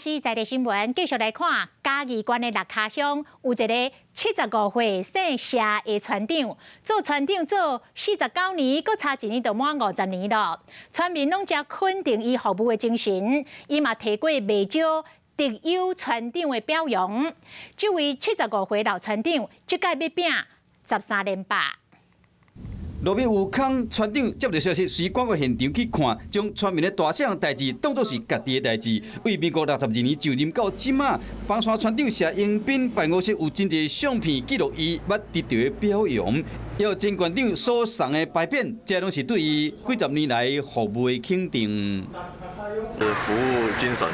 是在地新闻，继续来看嘉义县的六卡乡有一个75岁姓谢的村长，做村长做49年，搁差1年就满50年了。村民拢真肯定伊服务的精神，伊嘛提过袂少特优村长的表扬。这位75岁老村长，这届要拼13连霸。 路边有空，村长接到消息，随赶到现场去看，将村民的大小代志当作是家己的代志。为民国62年就任到即马，帮山村长谢英斌办公室有真侪相片记录伊捌得到的表扬，也有前县长所送的牌匾，这拢是对伊几十年来服务的肯定。服务精神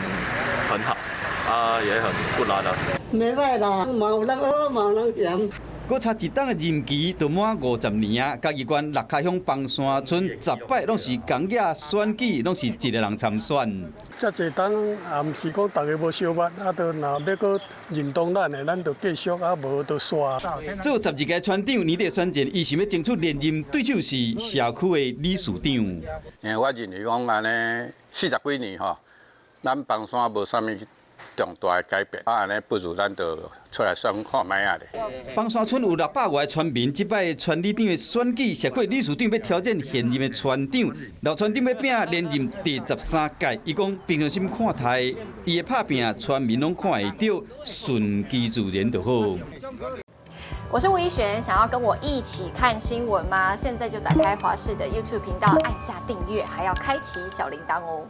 很好，也很不懒啊。袂歹啦，嘛有人好，嘛有人嫌。 搁差一档的任期就满50年啊！嘉义县六卡乡邦山村10摆拢是公野选举，拢是一个人参选。遮侪档也毋是讲大家无相捌，若要搁认同咱的，咱就继续，无就刷。做12届村长，年底选战，伊想要争取连任，对手是社区的理事长。因为我认为讲安尼40几年吼，咱邦山无啥物重大的改变，安尼不如咱就出来选看卖啊咧。邦山村有600外村民，即摆村里长的选举，社区理事长要挑战现任的村长，老村长要拼连任第13届。伊讲平常心看待，伊的拍拼，村民拢看会到，顺其自然就好。我是吴依璇，想要跟我一起看新闻吗？现在就打开华视的 YouTube 频道，按下订阅，还要开启小铃铛哦。